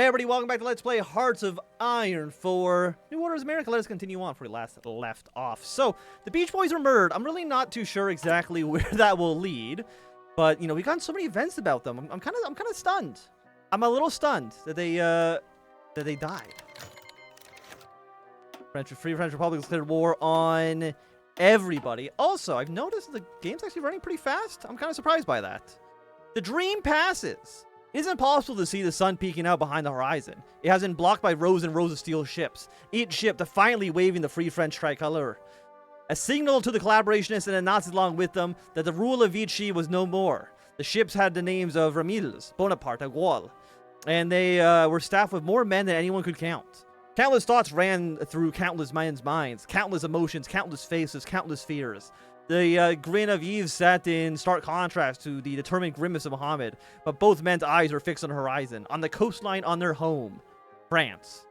Hey everybody, welcome back to Let's Play Hearts of Iron for New Order of America. Let us continue on where we last left off. So, the Beach Boys were murdered. I'm really not too sure exactly where that will lead. But, you know, we've gotten so many events about them. I'm kind of stunned. I'm a little stunned that they died. Free French Republic declared war on everybody. Also, I've noticed the game's actually running pretty fast. I'm kind of surprised by that. The dream passes. It isn't possible to see the sun peeking out behind the horizon. It has been blocked by rows and rows of steel ships, each ship defiantly waving the Free French tricolor. A signal to the collaborationists and the Nazis along with them that the rule of Vichy was no more. The ships had the names of Ramilles, Bonaparte, and Gaulle, and they were staffed with more men than anyone could count. Countless thoughts ran through countless men's minds, countless emotions, countless faces, countless fears. The grin of Yves sat in stark contrast to the determined grimace of Mohammed, but both men's eyes were fixed on the horizon, on the coastline, on their home, France.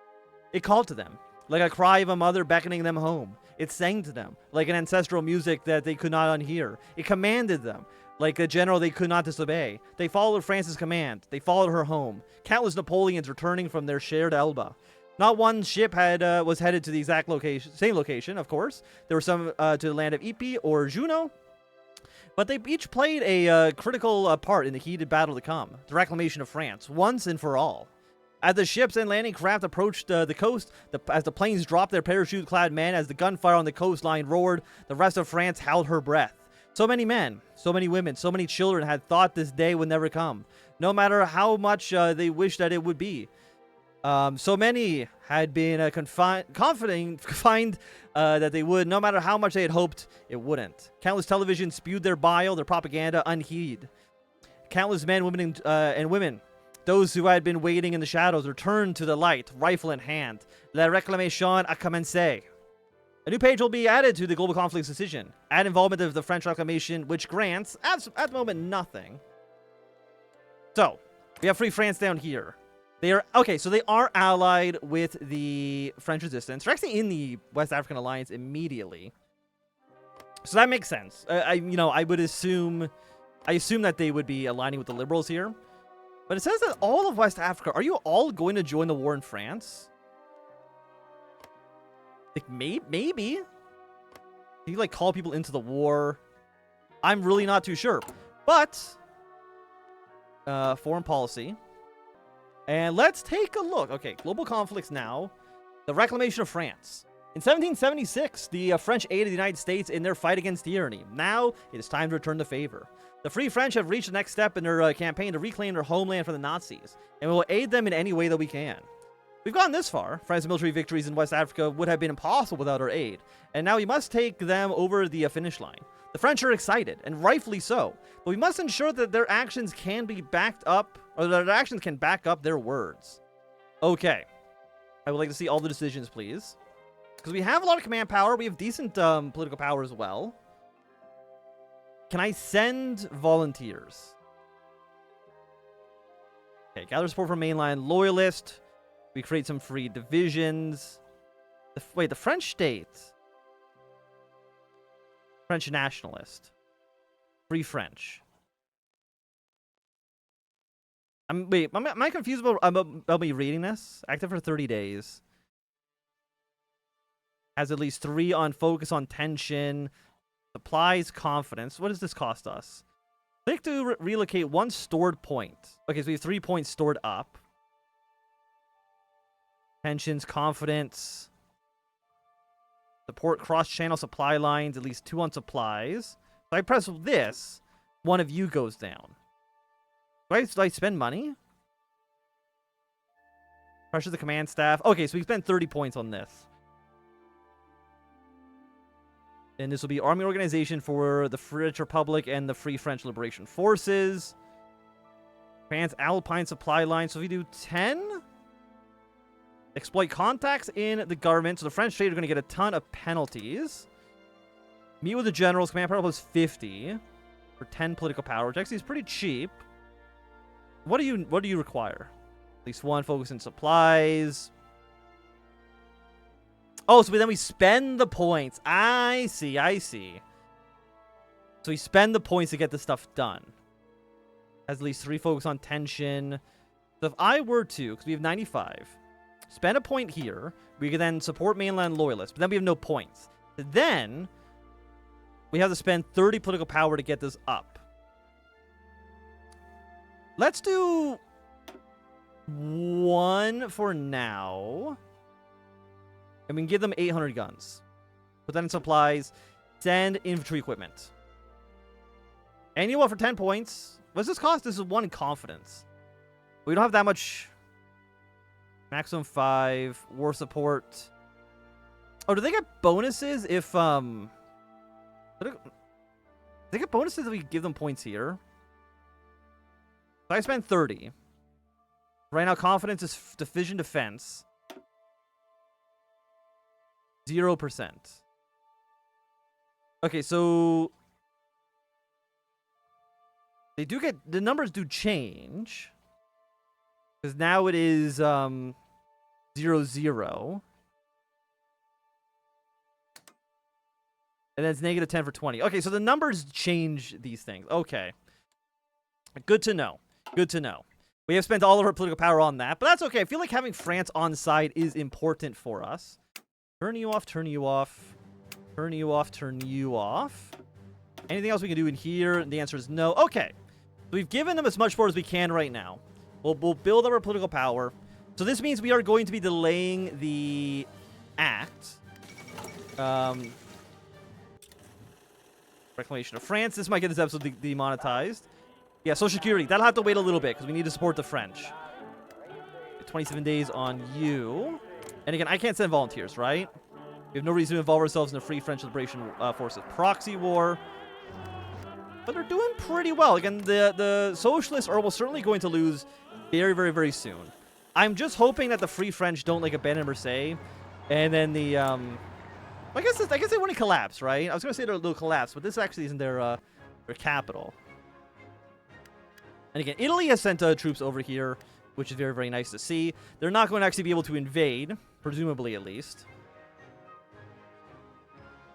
It called to them, like a cry of a mother beckoning them home. It sang to them, like an ancestral music that they could not unhear. It commanded them, like a general they could not disobey. They followed France's command. They followed her home. Countless Napoleons returning from their shared Elba. Not one ship was headed to the exact location, same location, of course. There were some to the land of Ypres or Juno, but they each played a critical part in the heated battle to come, the reclamation of France, once and for all. As the ships and landing craft approached the coast, as the planes dropped their parachute-clad men, as the gunfire on the coastline roared, the rest of France held her breath. So many men, so many women, so many children had thought this day would never come, no matter how much they wished that it would be. So many had been confident that they would, no matter how much they had hoped it wouldn't. Countless televisions spewed their bile, their propaganda unheeded. Countless men, women, and women, those who had been waiting in the shadows, returned to the light, rifle in hand. La réclamation a commencé. A new page will be added to the global conflict's decision. Add involvement of the French Reclamation, which grants, at the moment, nothing. So, we have Free France down here. They are okay, so they are allied with the French resistance. They're actually in the West African Alliance immediately, so that makes sense. I assume that they would be aligning with the liberals here, but it says that all of West Africa. Are you all going to join the war in France? Like maybe. Can you like call people into the war? I'm really not too sure, but foreign policy. And let's take a look. Okay, global conflicts now. The reclamation of France. In 1776, the French aided the United States in their fight against tyranny. Now, it is time to return the favor. The Free French have reached the next step in their campaign to reclaim their homeland from the Nazis, and we will aid them in any way that we can. We've gone this far. France's military victories in West Africa would have been impossible without our aid, and now we must take them over the finish line. The French are excited, and rightfully so, but we must ensure that their actions can be backed up, or that their actions can back up their words. Okay. I would like to see all the decisions, please. Because we have a lot of command power. We have decent political power as well. Can I send volunteers? Okay, gather support from mainline loyalist. We create some free divisions. Wait, the French state. French nationalist. Free French. Am I confused about me reading this? Active for 30 days. Has at least 3 on focus on tension. Supplies confidence. What does this cost us? Click to relocate 1 stored point. Okay, so we have 3 points stored up. Tensions, confidence. Support cross-channel supply lines, at least 2 on supplies. If I press this, 1 of you goes down. Do I spend money? Pressure the command staff. Okay, so we spent 30 points on this. And this will be Army Organization for the French Republic and the Free French Liberation Forces. Trans-Alpine supply line. So if we do 10... Exploit contacts in the government. So the French state are going to get a ton of penalties. Meet with the generals. Command power plus 50 for 10 political power, which actually is pretty cheap. What do you require? At least 1 focus in supplies. Oh, so then we spend the points. I see. So we spend the points to get the stuff done. Has at least 3 focus on tension. So if I were to, because we have 95, spend a point here, we could then support mainland loyalists, but then we have no points. Then we have to spend 30 political power to get this up. Let's do 1 for now. And we can give them 800 guns. Put that in supplies. Send infantry equipment. Annual for 10 points. What does this cost? This is 1 confidence. We don't have that much. Maximum 5. War support. Oh, do they get bonuses if, do they get bonuses if we give them points here? So I spent 30. Right now, confidence is division defense. 0%. Okay, so they do get, the numbers do change. Because now it is 0, 0. And then it's negative 10 for 20. Okay, so the numbers change these things. Okay. Good to know. Good to know. We have spent all of our political power on that, but that's okay. I feel like having France on side is important for us. Turn you off, turn you off. Turn you off, turn you off. Anything else we can do in here? The answer is no. Okay. So we've given them as much support as we can right now. We'll build up our political power. So this means we are going to be delaying the act. Reclamation of France. This might get this episode demonetized. Yeah, Social Security. That'll have to wait a little bit because we need to support the French. 27 days on you. And again, I can't send volunteers, right? We have no reason to involve ourselves in the Free French Liberation Forces proxy war. But they're doing pretty well. Again, the socialists are almost certainly going to lose very, very, very soon. I'm just hoping that the Free French don't like abandon Marseille. And then the I guess they want to collapse, right? I was going to say they'll collapse, but this actually isn't their capital. And again, Italy has sent troops over here, which is very, very nice to see. They're not going to actually be able to invade, presumably at least.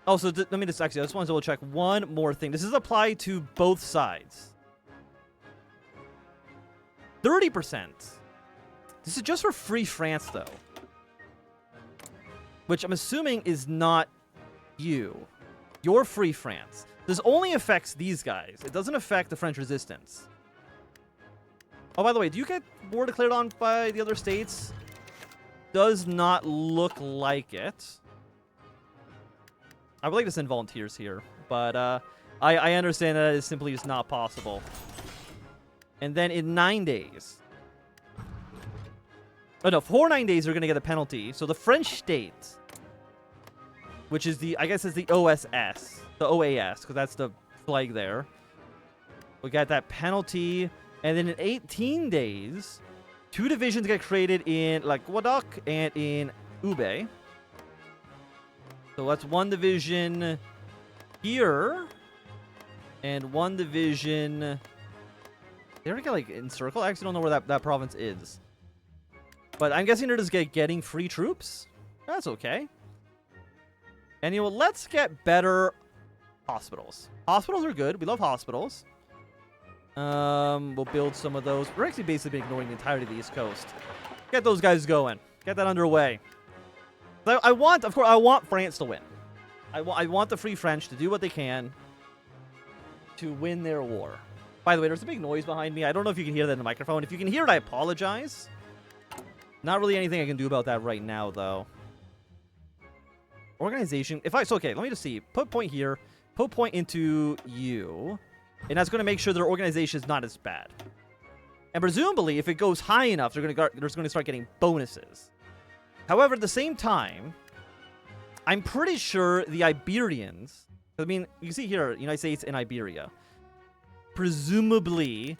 Oh, so let me just actually, I just want to double check one more thing. This is applied to both sides. 30%. This is just for Free France, though. Which I'm assuming is not you. You're Free France. This only affects these guys. It doesn't affect the French resistance. Oh, by the way, do you get war declared on by the other states? Does not look like it. I would like to send volunteers here, but I understand that is simply just not possible. And then in 9 days... Oh, no, for 9 days, they're going to get a penalty. So the French state, which is the, I guess is the OSS, the OAS, because that's the flag there. We got that penalty. And then in 18 days, 2 divisions get created in Languedoc and in Ube. So that's 1 division here. And 1 division... They already get, encircle? I actually don't know where that province is. But I'm guessing they're just getting free troops. That's okay. And let's get better hospitals. Hospitals are good. We love hospitals. We'll build some of those. We're actually basically been ignoring the entirety of the East Coast. Get those guys going. Get that underway. So I want France to win. I want the Free French to do what they can to win their war. By the way, there's a big noise behind me. I don't know if you can hear that in the microphone. If you can hear it, I apologize. Not really anything I can do about that right now, though. Organization. So okay, let me just see. Put point here. Put point into you. And that's going to make sure their organization is not as bad. And presumably, if it goes high enough, they're going to start getting bonuses. However, at the same time, I'm pretty sure the Iberians... I mean, you see here, United States and Iberia. Presumably...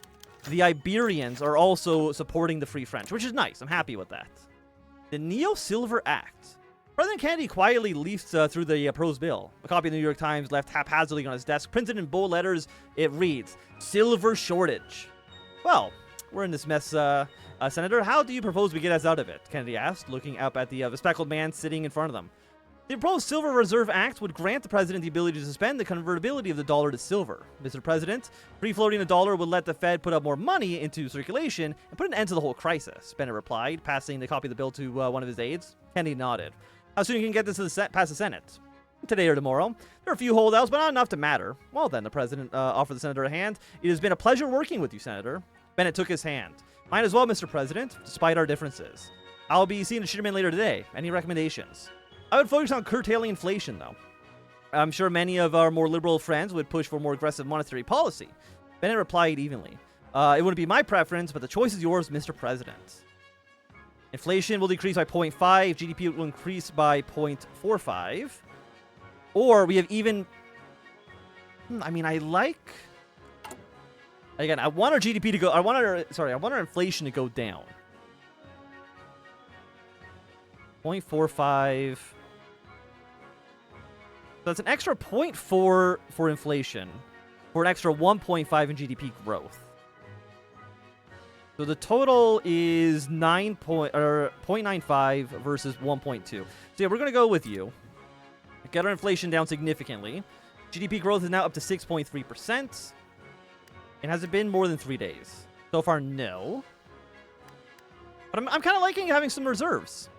the Iberians are also supporting the Free French, which is nice. I'm happy with that. The Neo-Silver Act. President Kennedy quietly leafed through the proposed bill. A copy of the New York Times left haphazardly on his desk. Printed in bold letters, it reads, "Silver shortage." Well, we're in this mess, Senator. How do you propose we get us out of it? Kennedy asked, looking up at the bespectacled man sitting in front of them. The proposed Silver Reserve Act would grant the president the ability to suspend the convertibility of the dollar to silver. Mr. President, free-floating the dollar would let the Fed put up more money into circulation and put an end to the whole crisis, Bennett replied, passing the copy of the bill to one of his aides. Kennedy nodded. How soon can you get this to past the Senate? Today or tomorrow. There are a few holdouts, but not enough to matter. Well then, the president offered the senator a hand. It has been a pleasure working with you, Senator. Bennett took his hand. Mine as well, Mr. President, despite our differences. I'll be seeing the Schitterman later today. Any recommendations? I would focus on curtailing inflation, though. I'm sure many of our more liberal friends would push for more aggressive monetary policy. Bennett replied evenly. It wouldn't be my preference, but the choice is yours, Mr. President. Inflation will decrease by 0.5. GDP will increase by 0.45. Or we have even... I mean, I like... Again, I want our GDP to go... I want our inflation to go down. 0.45... So that's an extra 0.4 for inflation, for an extra 1.5 in GDP growth. So the total is 0.95 versus 1.2. So yeah, we're going to go with you. Get our inflation down significantly. GDP growth is now up to 6.3%. And has it been more than 3 days? So far, no. But I'm kind of liking having some reserves.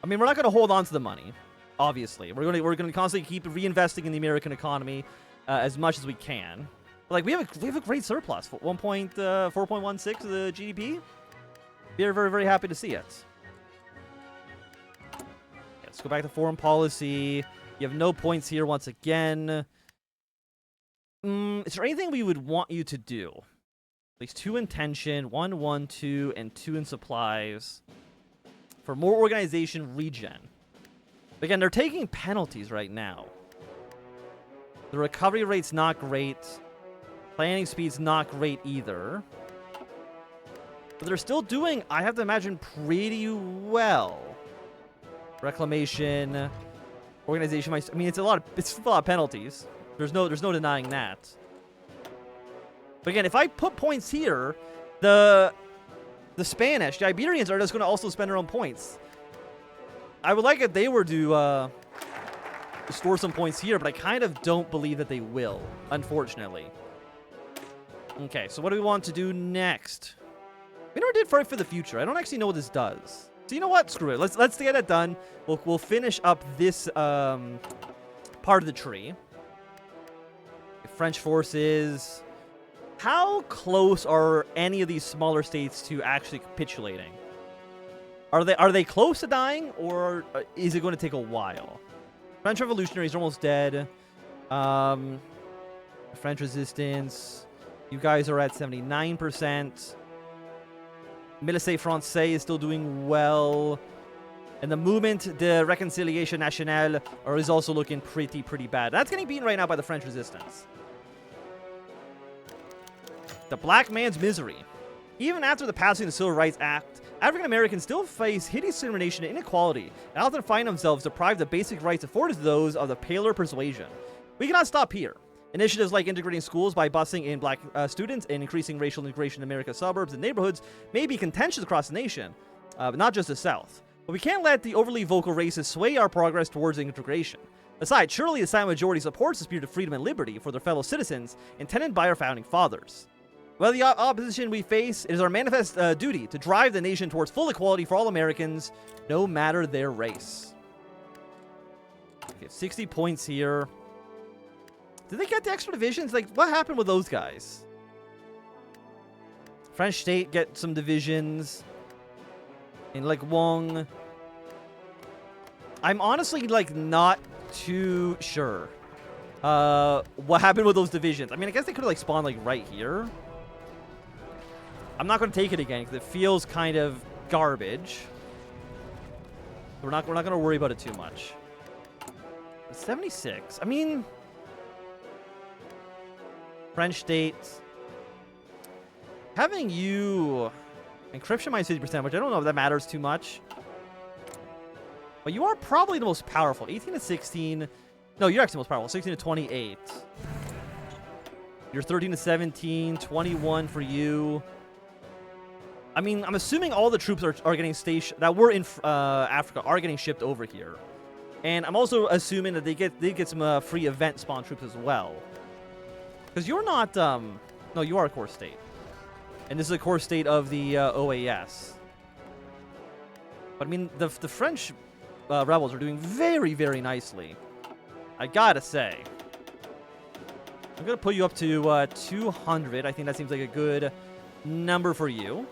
I mean, we're not going to hold on to the money. Obviously, we're going to constantly keep reinvesting in the American economy as much as we can. But, like we have a great surplus, 4.16 of the GDP. We're very, very happy to see it. Let's go back to foreign policy. You have no points here once again. Is there anything we would want you to do? At least 2 in tension, 1, 2, and 2 in supplies for more organization regen. Again, they're taking penalties right now. The recovery rate's not great. Planning speed's not great either. But they're still doing, I have to imagine, pretty well. Reclamation, organization. I mean, it's a lot of penalties. There's no denying that. But again, if I put points here, the Spanish, the Iberians are just going to also spend their own points. I would like if they were to store some points here, but I kind of don't believe that they will, unfortunately. Okay, so what do we want to do next? We never did Fight for the Future. I don't actually know what this does. So you know what? Screw it. Let's get it done. We'll finish up this part of the tree. French forces. How close are any of these smaller states to actually capitulating? Are they close to dying, or is it going to take a while? French revolutionaries are almost dead. French resistance. You guys are at 79%. Mélicée Français is still doing well. And the movement de Réconciliation Nationale is also looking pretty bad. That's getting beaten right now by the French resistance. The black man's misery. Even after the passing of the Civil Rights Act, African Americans still face hideous discrimination and inequality, and often find themselves deprived of basic rights afforded to those of the paler persuasion. We cannot stop here. Initiatives like integrating schools by busing in black students and increasing racial integration in America's suburbs and neighborhoods may be contentious across the nation, but not just the South. But we can't let the overly vocal races sway our progress towards integration. Besides, surely the silent majority supports the spirit of freedom and liberty for their fellow citizens intended by our founding fathers. Whether the opposition we face, it is our manifest duty to drive the nation towards full equality for all Americans, no matter their race. Okay, 60 points here. Did they get the extra divisions? Like, what happened with those guys? French state get some divisions. In, like, Wong. I'm honestly, like, not too sure. What happened with those divisions? I mean, I guess they could have, like, spawned, like, right here. I'm not going to take it again because it feels kind of garbage. We're not going to worry about it too much. 76. I mean, French state. Having you encryption minus 50%, which I don't know if that matters too much. But you are probably the most powerful. 18 to 16. No, you're actually the most powerful. 16 to 28. You're 13 to 17. 21 for you. I mean, I'm assuming all the troops are getting stationed that were in Africa are getting shipped over here. And I'm also assuming that they get some free event spawn troops as well. Because you're not, no, you are a core state. And this is a core state of the OAS. But I mean, the French rebels are doing very, very nicely. I gotta say. I'm gonna put you up to 200. I think that seems like a good number for you.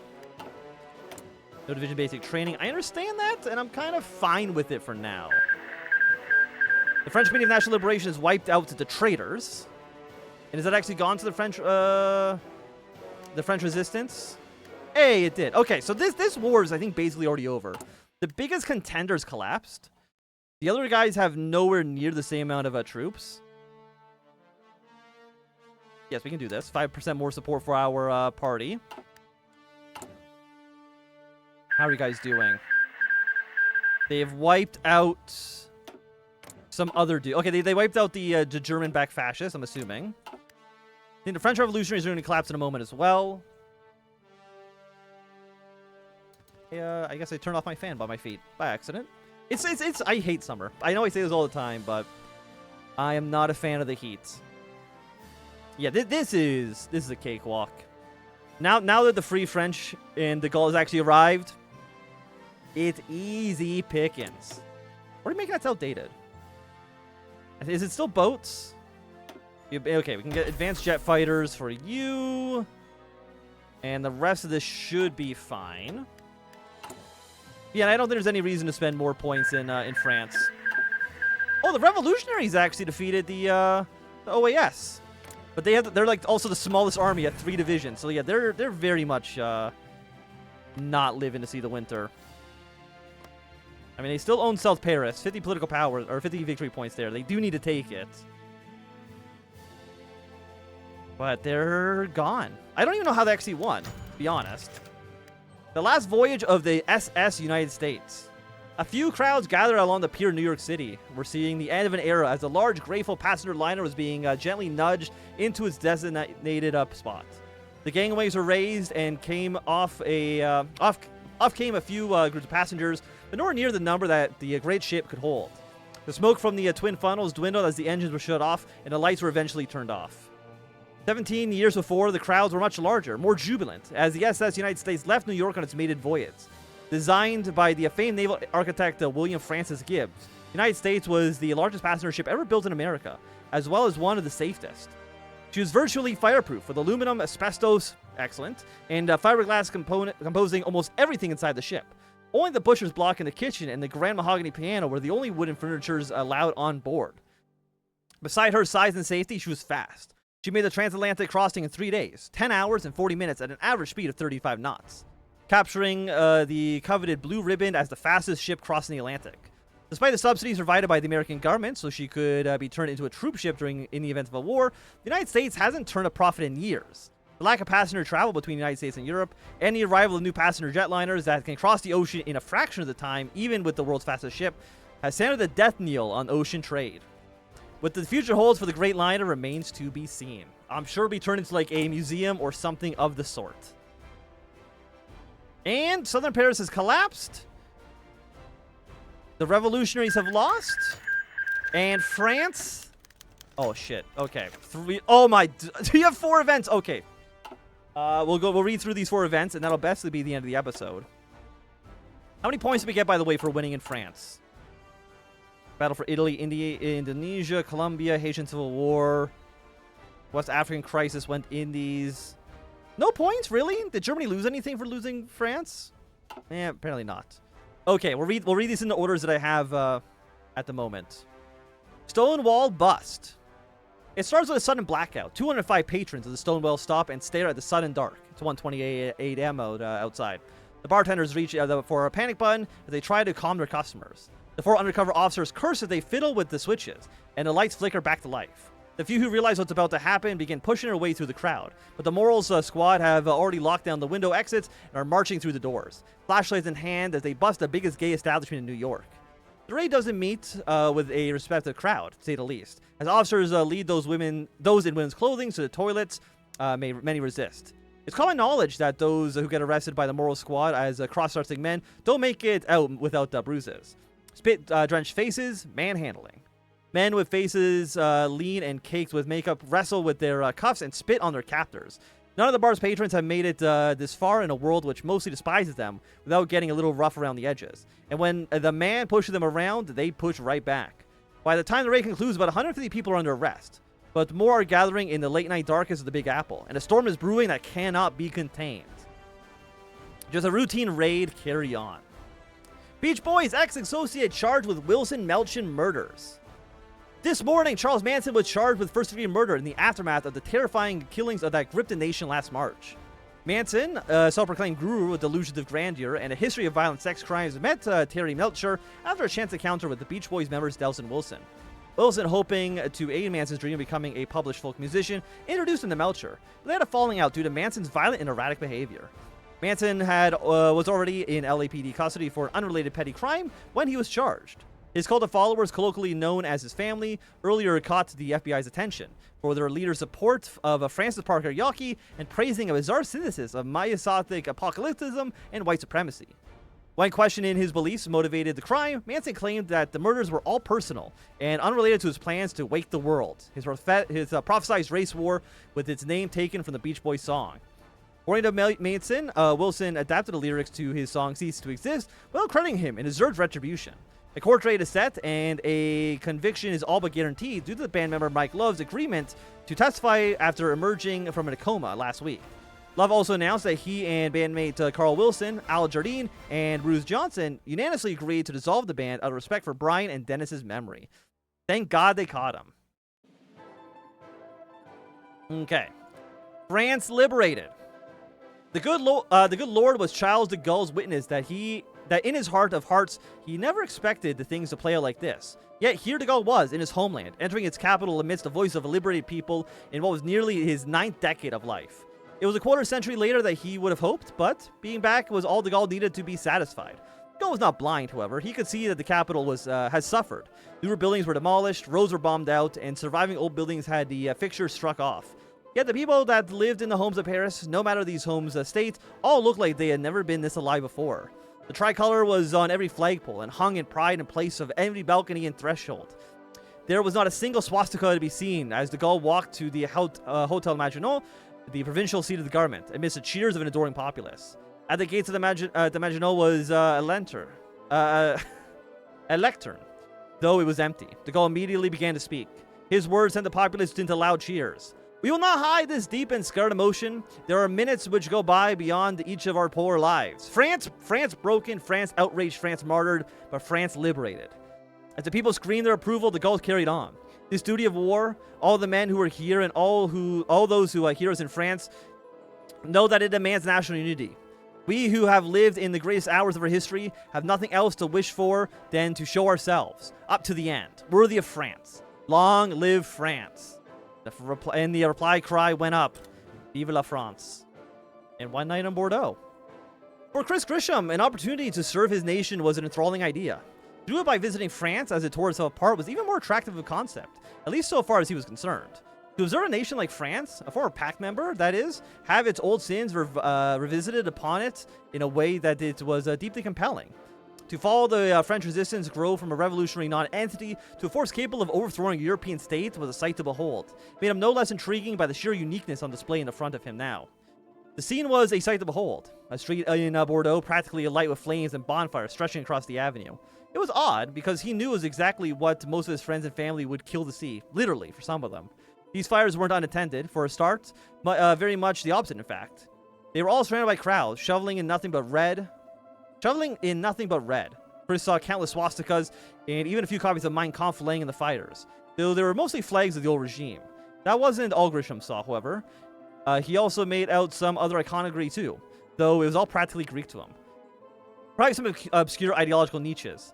No division basic training. I understand that, and I'm kind of fine with it for now. The French Committee of National Liberation has wiped out the traitors. And has that actually gone to the French resistance? Hey, it did. Okay, so this war is, I think, basically already over. The biggest contenders collapsed. The other guys have nowhere near the same amount of troops. Yes, we can do this. 5% more support for our party. How are you guys doing? They've wiped out some other dude. Okay, they wiped out the German-backed fascists, I'm assuming. I think the French revolutionaries are going to collapse in a moment as well. I guess I turned off my fan by my feet by accident. It's I hate summer. I know I say this all the time, but I am not a fan of the heat. Yeah, this is a cakewalk. Now that the Free French in de Gaulle has actually arrived, it's easy pickings. What are you making that's outdated? Is it still boats? Okay, we can get advanced jet fighters for you. And the rest of this should be fine. Yeah, and I don't think there's any reason to spend more points in France. Oh, the revolutionaries actually defeated the OAS. But they're like also the smallest army at 3 divisions. So yeah, they're very much not living to see the winter. I mean, they still own South Paris, 50 political power, or 50 victory points there. They do need to take it. But they're gone. I don't even know how they actually won, to be honest. The last voyage of the SS United States. A few crowds gathered along the pier in New York City. We're seeing the end of an era as a large, grateful passenger liner was being gently nudged into its designated spot. The gangways were raised and came off came a few groups of passengers, but nowhere near the number that the great ship could hold. The smoke from the twin funnels dwindled as the engines were shut off and the lights were eventually turned off. 17 years before, the crowds were much larger, more jubilant, as the SS United States left New York on its maiden voyage. Designed by the famed naval architect William Francis Gibbs, the United States was the largest passenger ship ever built in America, as well as one of the safest. She was virtually fireproof, with aluminum, asbestos, excellent, and fiberglass composing almost everything inside the ship. Only the butcher's block in the kitchen and the grand mahogany piano were the only wooden furnitures allowed on board. Beside her size and safety, she was fast. She made the transatlantic crossing in 3 days, 10 hours and 40 minutes at an average speed of 35 knots, capturing the coveted blue ribbon as the fastest ship crossing the Atlantic. Despite the subsidies provided by the American government so she could be turned into a troop ship in the event of a war, the United States hasn't turned a profit in years. The lack of passenger travel between the United States and Europe, and the arrival of new passenger jetliners that can cross the ocean in a fraction of the time, even with the world's fastest ship, has sounded the death knell on ocean trade. What the future holds for the great liner remains to be seen. I'm sure it'll be turned into like a museum or something of the sort. And Southern Paris has collapsed. The revolutionaries have lost. And France... Oh, shit. Okay. Oh, my... Do you have 4 events? Okay. We'll read through these 4 events, and that'll best be the end of the episode. How many points did we get, by the way, for winning in France? Battle for Italy, India, Indonesia, Colombia, Haitian Civil War, West African Crisis, went Indies. No points, really? Did Germany lose anything for losing France? Apparently not. Okay, we'll read these in the orders that I have at the moment. Stonewall bust. It starts with a sudden blackout. 205 patrons of the Stonewall stop and stare at the sudden dark. It's 1:28 a.m. outside. The bartenders reach for a panic button as they try to calm their customers. The 4 undercover officers curse as they fiddle with the switches, and the lights flicker back to life. The few who realize what's about to happen begin pushing their way through the crowd, but the Morals squad have already locked down the window exits and are marching through the doors, flashlights in hand as they bust the biggest gay establishment in New York. The raid doesn't meet with a respective crowd, to say the least, as officers lead those in women's clothing to the toilets. Many resist. It's common knowledge that those who get arrested by the moral squad as cross-dressing men don't make it out without bruises. Spit-drenched faces, manhandling. Men with faces lean and caked with makeup wrestle with their cuffs and spit on their captors. None of the bar's patrons have made it this far in a world which mostly despises them without getting a little rough around the edges. And when the man pushes them around, they push right back. By the time the raid concludes, about 150 people are under arrest. But more are gathering in the late-night darkness of the Big Apple, and a storm is brewing that cannot be contained. Just a routine raid, carry on. Beach Boys ex-associate charged with Wilson Melchin murders. This morning, Charles Manson was charged with first-degree murder in the aftermath of the terrifying killings of that gripped the nation last March. Manson, a self-proclaimed guru with delusions of grandeur and a history of violent sex crimes, met Terry Melcher after a chance encounter with the Beach Boys members Delson Wilson. Wilson, hoping to aid Manson's dream of becoming a published folk musician, introduced him to Melcher, but they had a falling out due to Manson's violent and erratic behavior. Manson was already in LAPD custody for an unrelated petty crime when he was charged. His cult of followers, colloquially known as his family, earlier caught the FBI's attention for their leader's support of Francis Parker Yockey and praising a bizarre synthesis of miasothic apocalypticism and white supremacy. When questioning his beliefs motivated the crime, Manson claimed that the murders were all personal and unrelated to his plans to wake the world, his prophesized race war with its name taken from the Beach Boys song. According to Manson, Wilson adapted the lyrics to his song Cease to Exist without crediting him and deserved retribution. A court date is set, and a conviction is all but guaranteed due to the band member Mike Love's agreement to testify after emerging from a coma last week. Love also announced that he and bandmate Carl Wilson, Al Jardine, and Bruce Johnson unanimously agreed to dissolve the band out of respect for Brian and Dennis's memory. Thank God they caught him. Okay. France liberated. The good Lord was Charles de Gaulle's witness that in his heart of hearts, he never expected the things to play out like this. Yet here de Gaulle was, in his homeland, entering its capital amidst the voice of a liberated people in what was nearly his 9th decade of life. It was a quarter century later that he would have hoped, but being back was all de Gaulle needed to be satisfied. De Gaulle was not blind, however. He could see that the capital has suffered. Newer buildings were demolished, roads were bombed out, and surviving old buildings had the fixtures struck off. Yet the people that lived in the homes of Paris, no matter these homes' state, all looked like they had never been this alive before. The tricolor was on every flagpole and hung in pride in place of every balcony and threshold. There was not a single swastika to be seen as de Gaulle walked to the Hotel Maginot, the provincial seat of the government, amidst the cheers of an adoring populace. At the gates of the Maginot was a lectern, though it was empty. De Gaulle immediately began to speak. His words sent the populace into loud cheers. We will not hide this deep and scared emotion. There are minutes which go by beyond each of our poor lives. France broken, France outraged, France martyred, but France liberated. As the people screamed their approval, de Gaulle carried on. This duty of war, all the men who are here and all those who are heroes in France know that it demands national unity. We who have lived in the greatest hours of our history have nothing else to wish for than to show ourselves, up to the end, worthy of France. Long live France. And the reply cry went up, Vive la France. And one night in Bordeaux. For Chris Grisham, an opportunity to serve his nation was an enthralling idea. To do it by visiting France as it tore itself apart was even more attractive of a concept, at least so far as he was concerned. To observe a nation like France, a former pact member, that is, have its old sins revisited upon it in a way that it was deeply compelling. To follow the French resistance grow from a revolutionary non-entity to a force capable of overthrowing a European state was a sight to behold. It made him no less intriguing by the sheer uniqueness on display in the front of him now. The scene was a sight to behold. A street in Bordeaux practically alight with flames and bonfires stretching across the avenue. It was odd, because he knew it was exactly what most of his friends and family would kill to see. Literally, for some of them. These fires weren't unattended, for a start, but very much the opposite, in fact. They were all surrounded by crowds, shoveling in nothing but red. Chris saw countless swastikas, and even a few copies of Mein Kampf laying in the fires, though they were mostly flags of the old regime. That wasn't all Grisham saw, however. He also made out some other iconography too, though it was all practically Greek to him. Probably some obscure ideological niches.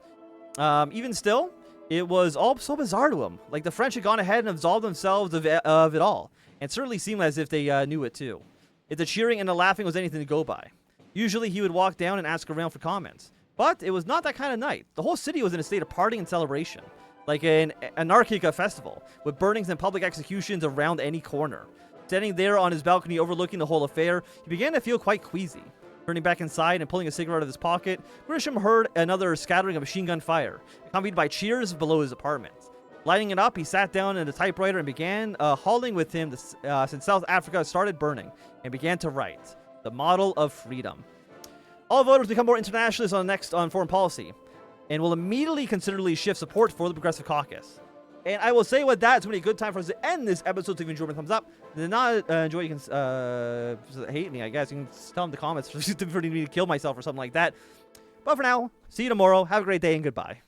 Even still, it was all so bizarre to him. Like the French had gone ahead and absolved themselves of it all, and certainly seemed as if they knew it too. If the cheering and the laughing was anything to go by. Usually he would walk down and ask around for comments. But it was not that kind of night. The whole city was in a state of partying and celebration. Like an anarchic festival, with burnings and public executions around any corner. Standing there on his balcony overlooking the whole affair, he began to feel quite queasy. Turning back inside and pulling a cigarette out of his pocket, Grisham heard another scattering of machine gun fire, accompanied by cheers below his apartment. Lighting it up, he sat down at a typewriter and began hauling with him since South Africa started burning, and began to write the model of freedom. All voters become more internationalists on foreign policy, and will immediately considerably shift support for the Progressive Caucus. And I will say with that, it's going to be a good time for us to end this episode. So if you enjoyed, thumbs up. If you did not enjoy, you can hate me, I guess. You can tell in the comments for me to kill myself or something like that. But for now, see you tomorrow. Have a great day and goodbye.